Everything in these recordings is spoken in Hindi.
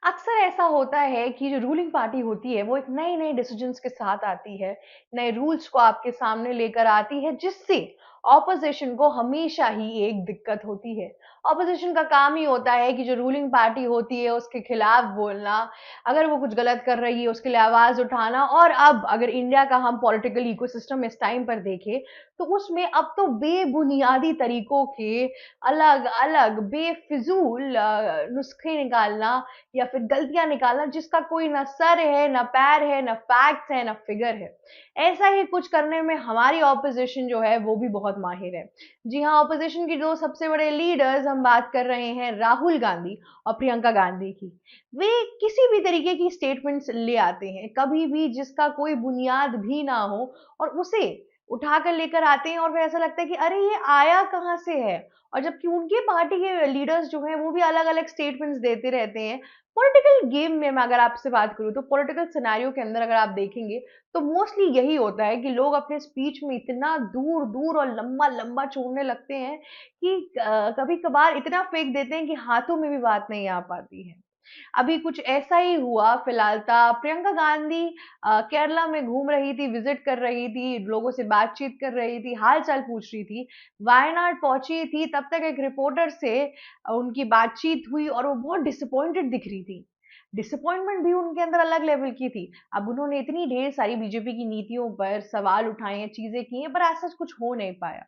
अक्सर ऐसा होता है कि जो रूलिंग पार्टी होती है वो एक नए नए डिसीजंस के साथ आती है, नए रूल्स को आपके सामने लेकर आती है, जिससे ऑपोजिशन को हमेशा ही एक दिक्कत होती है। ऑपोजिशन का काम ही होता है कि जो रूलिंग पार्टी होती है उसके खिलाफ बोलना, अगर वो कुछ गलत कर रही है उसके लिए आवाज उठाना। और अब अगर इंडिया का हम पॉलिटिकल इकोसिस्टम इस टाइम पर देखें तो उसमें अब तो बेबुनियादी तरीकों के अलग अलग बेफिजूल नुस्खे निकालना या फिर गलतियां निकालना, जिसका कोई ना सर है, ना पैर है, ना फैक्ट्स है, ना फिगर है। ऐसा ही कुछ करने में हमारी ऑपोजिशन जो है वो भी बहुत माहिर है। जी हाँ, ऑपोजिशन की दो सबसे बड़े लीडर्स हम बात कर रहे हैं, राहुल गांधी और प्रियंका गांधी की। वे किसी भी तरीके की स्टेटमेंट्स ले आते हैं, कभी भी जिसका कोई बुनियाद भी ना हो, और उसे उठाकर लेकर आते हैं और फिर ऐसा लगता है कि अरे ये आया कहाँ से है। और जबकि उनके पार्टी के लीडर्स जो हैं वो भी अलग अलग स्टेटमेंट्स देते रहते हैं। पॉलिटिकल गेम में मैं अगर आपसे बात करूं तो पॉलिटिकल सिनेरियो के अंदर अगर आप देखेंगे तो मोस्टली यही होता है कि लोग अपने स्पीच में इतना दूर दूर और लंबा लंबा छोड़ने लगते हैं कि कभी कभार इतना फेंक देते हैं कि हाथों में भी बात नहीं आ पाती है। अभी कुछ ऐसा ही हुआ फिलहाल था। प्रियंका गांधी केरला में घूम रही थी, विजिट कर रही थी, लोगों से बातचीत कर रही थी, हाल चाल पूछ रही थी। वायनाड पहुंची थी, तब तक एक रिपोर्टर से उनकी बातचीत हुई और वो बहुत डिसअपॉइंटेड दिख रही थी। डिसअपॉइंटमेंट भी उनके अंदर अलग लेवल की थी। अब उन्होंने इतनी ढेर सारी बीजेपी की नीतियों पर सवाल उठाए हैं, चीजें की हैं, पर ऐसा कुछ हो नहीं पाया।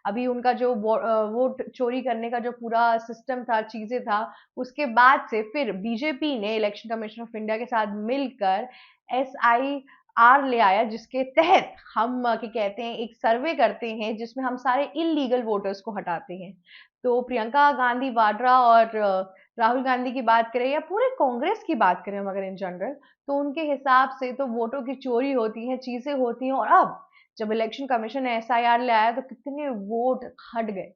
अभी उनका जो वोट चोरी करने का जो पूरा सिस्टम था, चीजें था, उसके बाद से फिर बीजेपी ने इलेक्शन कमीशन ऑफ इंडिया के साथ मिलकर SIR ले आया, जिसके तहत हम क्या कहते हैं एक सर्वे करते हैं जिसमें हम सारे इलीगल वोटर्स को हटाते हैं। तो प्रियंका गांधी वाड्रा और राहुल गांधी की बात करें या पूरे कांग्रेस की बात करें हम अगर इन जनरल, तो उनके हिसाब से तो वोटों की चोरी होती है, चीजें होती हैं। और अब जब इलेक्शन कमीशन ने SIR ले आया तो कितने वोट हट गए,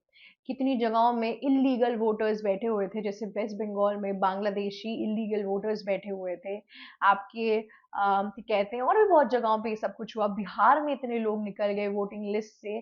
कितनी जगहों में इलीगल वोटर्स बैठे हुए थे, जैसे वेस्ट बंगाल में बांग्लादेशी इलीगल वोटर्स बैठे हुए थे आपके कहते हैं, और भी बहुत जगहों पे ये सब कुछ हुआ। बिहार में इतने लोग निकल गए वोटिंग लिस्ट से।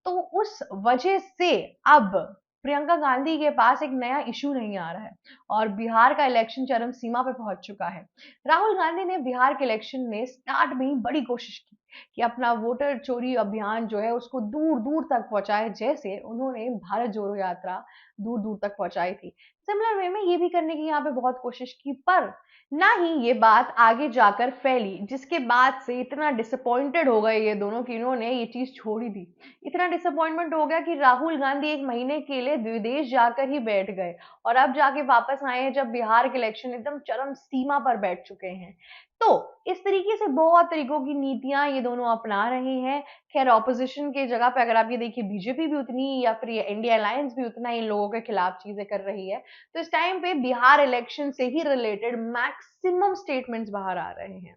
तो उस वजह से अब प्रियंका गांधी के पास एक नया इशू नहीं आ रहा है और बिहार का इलेक्शन चरम सीमा पे पहुंच चुका है। राहुल गांधी ने बिहार के इलेक्शन में स्टार्ट में ही बड़ी कोशिश की कि अपना वोटर चोरी अभियान जो है उसको दूर दूर तक पहुंचाए, जैसे उन्होंने भारत जोड़ो यात्रा दूर दूर तक पहुंचाई थी। सिमिलर वे में ये भी करने की यहाँ पे बहुत कोशिश की, पर ना ही ये बात आगे जाकर फैली, जिसके बाद से इतना डिसअपॉइंटेड हो गए ये दोनों कि इन्होंने ये चीज छोड़ी दी। इतना डिसअपॉइंटमेंट हो गया कि राहुल गांधी एक महीने के लिए विदेश जाकर ही बैठ गए और अब जाके वापस आए हैं जब बिहार के इलेक्शन एकदम चरम सीमा पर बैठ चुके हैं। तो इस तरीके से बहुत तरीकों की नीतियां ये दोनों अपना रहे हैं। खैर, ऑपोजिशन के जगह पे अगर आप ये देखिए बीजेपी भी उतनी या फिर ये इंडिया अलायंस भी उतना इन लोगों के खिलाफ चीजें कर रही है। तो इस टाइम पे बिहार इलेक्शन से ही रिलेटेड मैक्सिमम स्टेटमेंट्स बाहर आ रहे हैं,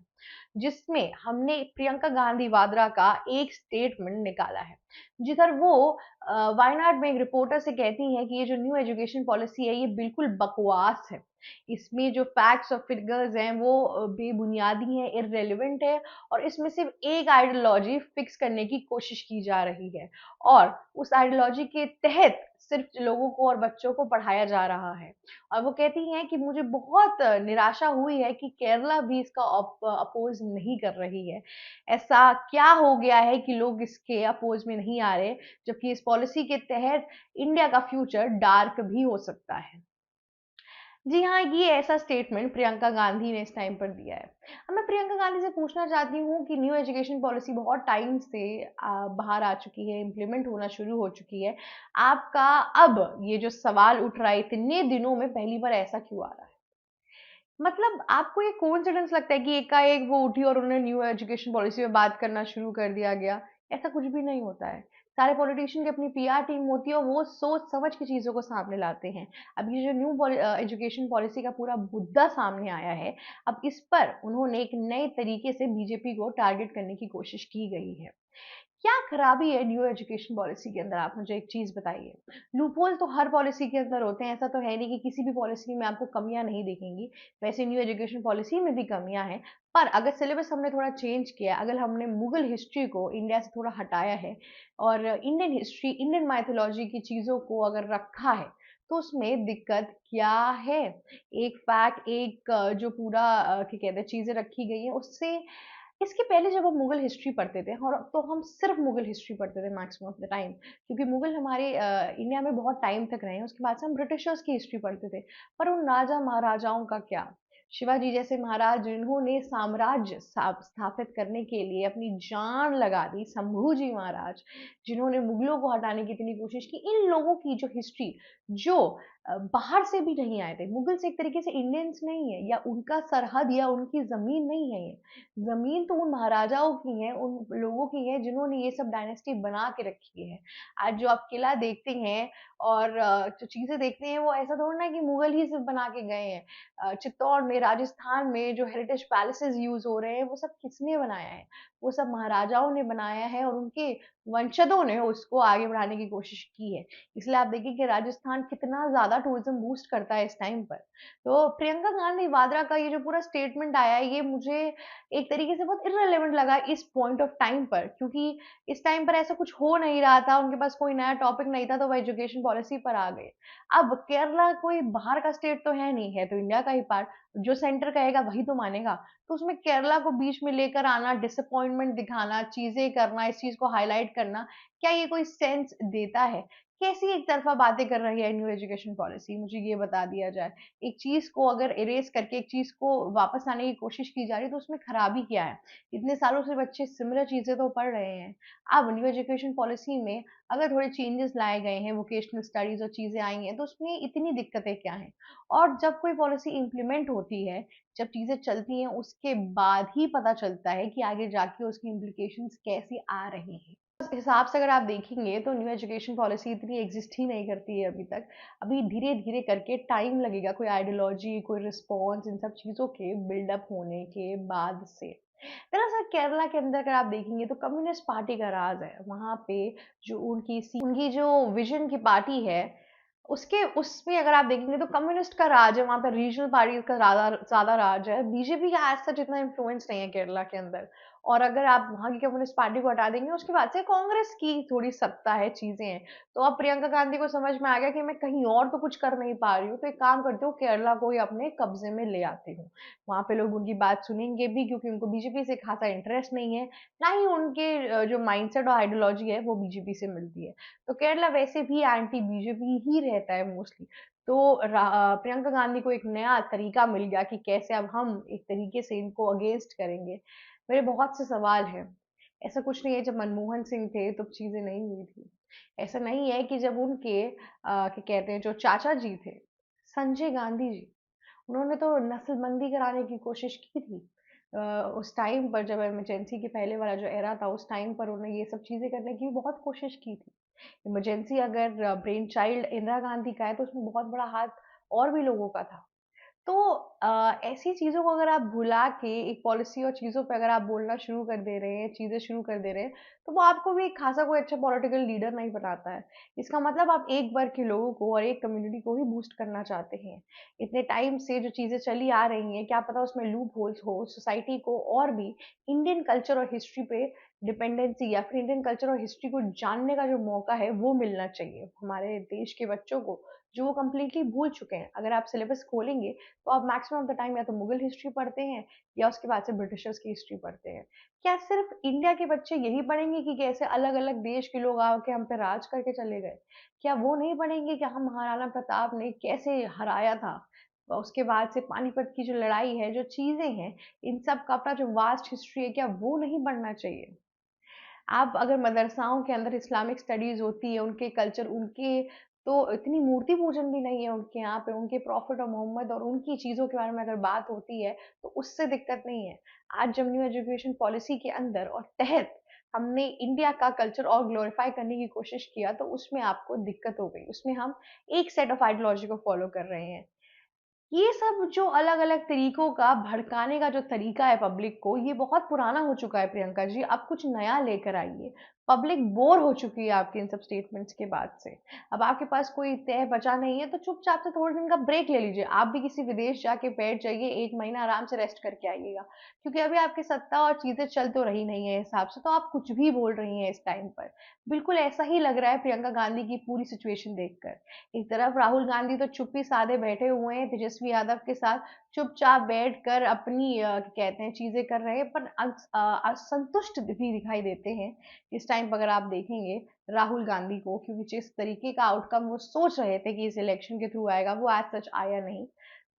जिसमें हमने प्रियंका गांधी वाड्रा का एक स्टेटमेंट निकाला है, जिधर वो वायनाड में एक रिपोर्टर से कहती हैं कि ये जो न्यू एजुकेशन पॉलिसी है ये बिल्कुल बकवास है। इसमें जो फैक्ट्स और फिगर्स हैं वो बेबुनियादी हैं, इररेलेवेंट है, और इसमें सिर्फ एक आइडियोलॉजी फिक्स करने की कोशिश की जा रही है और उस आइडियोलॉजी के तहत सिर्फ लोगों को और बच्चों को पढ़ाया जा रहा है। और वो कहती हैं कि मुझे बहुत निराशा हुई है कि केरला भी इसका अपोज नहीं कर रही है। ऐसा क्या हो गया है कि लोग इसके अपोज में नहीं आ रहे, जबकि इस पॉलिसी के तहत इंडिया का फ्यूचर डार्क भी हो सकता है। जी हाँ, ये ऐसा स्टेटमेंट प्रियंका गांधी ने इस टाइम पर दिया है। अब मैं प्रियंका गांधी से पूछना चाहती हूँ कि न्यू एजुकेशन पॉलिसी बहुत टाइम से बाहर आ चुकी है, इम्प्लीमेंट होना शुरू हो चुकी है। आपका अब ये जो सवाल उठ रहा है इतने दिनों में पहली बार ऐसा क्यों आ रहा है? मतलब आपको ये कोइंसिडेंस लगता है कि एकाएक वो उठी और उन्होंने न्यू एजुकेशन पॉलिसी पे बात करना शुरू कर दिया गया? ऐसा कुछ भी नहीं होता है। सारे पॉलिटिशियन की अपनी PR टीम होती है और वो सोच समझ के चीज़ों को सामने लाते हैं। अब ये जो न्यू एजुकेशन पॉलिसी का पूरा मुद्दा सामने आया है, अब इस पर उन्होंने एक नए तरीके से बीजेपी को टारगेट करने की कोशिश की गई है। क्या खराबी है न्यू एजुकेशन पॉलिसी के अंदर, आप मुझे एक चीज बताइए। लूपहोल तो हर पॉलिसी के अंदर होते हैं, ऐसा तो है नहीं कि किसी भी पॉलिसी में आपको कमियां नहीं दिखेंगी। वैसे न्यू एजुकेशन पॉलिसी में भी कमियां हैं, पर अगर सिलेबस हमने थोड़ा चेंज किया, अगर हमने मुगल हिस्ट्री को इंडिया से थोड़ा हटाया है और इंडियन हिस्ट्री, इंडियन माइथोलॉजी की चीजों को अगर रखा है, तो उसमें दिक्कत क्या है? एक फैक्ट, एक जो पूरा क्या कहते हैं चीज़ें रखी गई हैं उससे। इसके पहले जब हम मुगल हिस्ट्री पढ़ते थे, और तो हम सिर्फ मुगल हिस्ट्री पढ़ते थे मैक्सिमम ऑफ द टाइम, क्योंकि मुगल हमारे इंडिया में बहुत टाइम तक रहे हैं। उसके बाद से हम ब्रिटिशर्स की हिस्ट्री पढ़ते थे। पर उन राजा महाराजाओं का क्या? शिवाजी जैसे महाराज जिन्होंने साम्राज्य स्थापित करने के लिए अपनी जान लगा दी, शंभूजी महाराज जिन्होंने मुगलों को हटाने की इतनी कोशिश की, इन लोगों की जो हिस्ट्री, जो बाहर से भी नहीं आए थे, मुगल्स एक तरीके से इंडियंस नहीं है, या उनका सरहद या उनकी जमीन नहीं है ये। जमीन तो उन महाराजाओं की है, उन लोगों की है जिन्होंने ये सब डायनेस्टी बना के रखी है। आज जो आप किला देखते हैं और जो चीजें देखते हैं, वो ऐसा थोड़ा ना कि मुगल ही सिर्फ बना के गए हैं। चित्तौड़ में, राजस्थान में जो हेरिटेज पैलेसेस यूज हो रहे हैं, वो सब किसने बनाया है? वो सब महाराजाओं ने बनाया है, और उनके वंशजों ने उसको आगे बढ़ाने की कोशिश की है। इसलिए आप देखिए कि राजस्थान कितना ज्यादा टूरिज्म बूस्ट करता है इस टाइम पर। तो प्रियंका गांधी वाड्रा का ये जो पूरा स्टेटमेंट आया है, ये मुझे एक तरीके से बहुत इररिलेवेंट लगा इस पॉइंट ऑफ टाइम पर, क्योंकि इस टाइम पर ऐसा कुछ हो नहीं रहा था, उनके पास कोई नया टॉपिक नहीं था, तो वो एजुकेशन पॉलिसी पर आ गए। अब केरला कोई बाहर का स्टेट तो है नहीं, है तो इंडिया का ही पार्ट। जो सेंटर कहेगा वही तो मानेगा। तो उसमें केरला को बीच में लेकर आना, डिसअपॉइंटमेंट दिखाना, चीजें करना, इस चीज को हाईलाइट करना, क्या ये कोई सेंस देता है? कैसी एक तरफा बातें कर रही है न्यू एजुकेशन पॉलिसी, मुझे ये बता दिया जाए। एक चीज को अगर इरेज करके एक चीज को वापस लाने की कोशिश की जा रही है, तो उसमें खराबी क्या है? इतने सालों से बच्चे सिमिलर चीजें तो पढ़ रहे हैं। अब न्यू एजुकेशन पॉलिसी में अगर थोड़े चेंजेस लाए गए हैं, वोकेशनल स्टडीज और चीजें आई हैं, तो उसमें इतनी दिक्कतें क्या हैं? और जब कोई पॉलिसी इम्प्लीमेंट होती है, जब चीजें चलती हैं, उसके बाद ही पता चलता है कि आगे जाके उसकी इम्प्लीकेशंस कैसे आ रहे हैं। उस हिसाब से अगर आप देखेंगे तो न्यू एजुकेशन पॉलिसी इतनी एग्जिस्ट ही नहीं करती है अभी तक। अभी धीरे धीरे करके टाइम लगेगा, कोई आइडियोलॉजी, कोई रिस्पॉन्स इन सब चीज़ों के बिल्डअप होने के बाद से। दरअसल केरला के अंदर अगर आप देखेंगे तो कम्युनिस्ट पार्टी का राज है वहाँ पे। जो उनकी जो विजन की पार्टी है, उसके उसमें अगर आप देखेंगे तो कम्युनिस्ट का राज है वहाँ पे, रीजनल पार्टी का ज्यादा ज्यादा राज है। बीजेपी का आज सच इतना इन्फ्लुएंस नहीं है केरला के अंदर। और अगर आप वहाँ की कम्युनिस्ट पार्टी को हटा देंगे, उसके बाद से कांग्रेस की थोड़ी सत्ता है, चीजें हैं। तो अब प्रियंका गांधी को समझ में आ गया कि मैं कहीं और तो कुछ कर नहीं पा रही हूँ, तो एक काम करती हूँ, केरला को ही अपने कब्जे में ले आती हूँ। वहाँ पे लोग उनकी बात सुनेंगे भी, क्योंकि उनको बीजेपी से खासा इंटरेस्ट नहीं है, ना ही उनके जो माइंडसेट और आइडियोलॉजी है वो बीजेपी से मिलती है। तो केरला वैसे भी एंटी बीजेपी ही रहता है मोस्टली। तो प्रियंका गांधी को एक नया तरीका मिल गया कि कैसे अब हम एक तरीके से इनको अगेंस्ट करेंगे। मेरे बहुत से सवाल हैं। ऐसा कुछ नहीं है जब मनमोहन सिंह थे तब चीजें नहीं हुई थी। ऐसा नहीं है कि जब उनके क्या कहते हैं जो चाचा जी थे, संजय गांधी जी, उन्होंने तो नस्लबंदी कराने की कोशिश की थी। उस टाइम पर जब इमरजेंसी के पहले वाला जो एरा था, उस टाइम पर उन्होंने ये सब चीजें करने की बहुत कोशिश की थी। इमरजेंसी अगर ब्रेन चाइल्ड इंदिरा गांधी का है, तो उसमें बहुत बड़ा हाथ और भी लोगों का था। तो ऐसी चीज़ों को अगर आप भुला के एक पॉलिसी और चीज़ों पे अगर आप बोलना शुरू कर दे रहे हैं, चीज़ें शुरू कर दे रहे हैं, तो वो आपको भी एक खासा कोई अच्छा पॉलिटिकल लीडर नहीं बनाता है। इसका मतलब आप एक वर्ग के लोगों को और एक कम्युनिटी को ही बूस्ट करना चाहते हैं। इतने टाइम से जो चीज़ें चली आ रही हैं, क्या पता उसमें लूप होल्स हो, सोसाइटी को और भी इंडियन कल्चर और हिस्ट्री पे डिपेंडेंसी, या फिर इंडियन कल्चर और हिस्ट्री को जानने का जो मौका है, वो मिलना चाहिए हमारे देश के बच्चों को, जो वो कंप्लीटली भूल चुके हैं। अगर आप सिलेबस खोलेंगे तो आप मैक्सिमम ऑफ द टाइम या तो मुगल हिस्ट्री पढ़ते हैं, या उसके बाद से ब्रिटिशर्स की हिस्ट्री पढ़ते हैं। क्या सिर्फ इंडिया के बच्चे यही पढ़ेंगे कि कैसे अलग अलग देश के लोग आके हम पे राज करके चले गए? क्या वो नहीं पढ़ेंगे कि हम महाराणा प्रताप ने कैसे हराया था? उसके बाद से पानीपत की जो लड़ाई है, जो चीजें हैं, इन सब का अपना जो वास्ट हिस्ट्री है, क्या वो नहीं पढ़ना चाहिए? आप अगर मदरसाओं के अंदर इस्लामिक स्टडीज होती है, उनके कल्चर, उनके तो इतनी मूर्ति पूजन भी नहीं है उनके यहाँ पे, उनके प्रॉफिट और मोहम्मद और उनकी चीजों के बारे में अगर बात होती है, तो उससे दिक्कत नहीं है। आज जब न्यू एजुकेशन पॉलिसी के अंदर और तहत हमने इंडिया का कल्चर और ग्लोरीफाई करने की कोशिश किया, तो उसमें आपको दिक्कत हो गई। उसमें हम एक सेट ऑफ आइडियोलॉजी को फॉलो कर रहे हैं। ये सब जो अलग-अलग तरीकों का भड़काने का जो तरीका है पब्लिक को, ये बहुत पुराना हो चुका है प्रियंका जी। आप कुछ नया लेकर आइए, पब्लिक बोर हो चुकी है आपके इन सब स्टेटमेंट्स के बाद से। अब आपके पास कोई तय बचा नहीं है तो चुपचाप से थोड़े दिन का ब्रेक ले लीजिए। आप भी किसी विदेश जाके बैठ जाइए, 1 महीना आराम से रेस्ट करके आइएगा। क्योंकि अभी आपकी सत्ता और चीज़ें चल तो रही नहीं है हिसाब से, तो आप कुछ भी बोल रही हैं इस टाइम पर। बिल्कुल ऐसा ही लग रहा है प्रियंका गांधी की पूरी सिचुएशन देखकर। एक तरफ राहुल गांधी तो चुप्पी साधे बैठे हुए हैं तेजस्वी यादव के साथ, चुपचाप बैठकर अपनी क्या कहते हैं चीज़ें कर रहे हैं, पर असंतुष्ट भी दिखाई देते हैं इस टाइम पर अगर आप देखेंगे राहुल गांधी को, क्योंकि जिस तरीके का आउटकम वो सोच रहे थे कि इस इलेक्शन के थ्रू आएगा वो आज सच आया नहीं।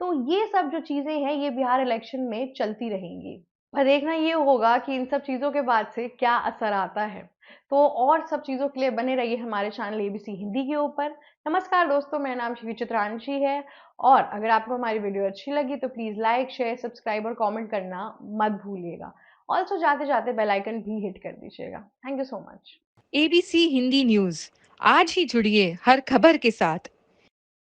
तो ये सब जो चीजें हैं ये बिहार इलेक्शन में चलती रहेंगी। पर देखना ये होगा कि इन सब चीजों के बाद से क्या असर आता है। तो और सब चीजों के लिए बने रहिए हमारे चैनल एबीसी हिंदी के ऊपर। नमस्कार दोस्तों, मेरा नाम शिवी चित्रांशी है। और अगर आपको हमारी वीडियो अच्छी लगी तो प्लीज लाइक शेयर सब्सक्राइब और कमेंट करना मत भूलिएगा। ऑल्सो जाते जाते बेल आइकन भी हिट कर दीजिएगा। Thank you so much. ABC Hindi news आज ही जुड़िए हर खबर के साथ।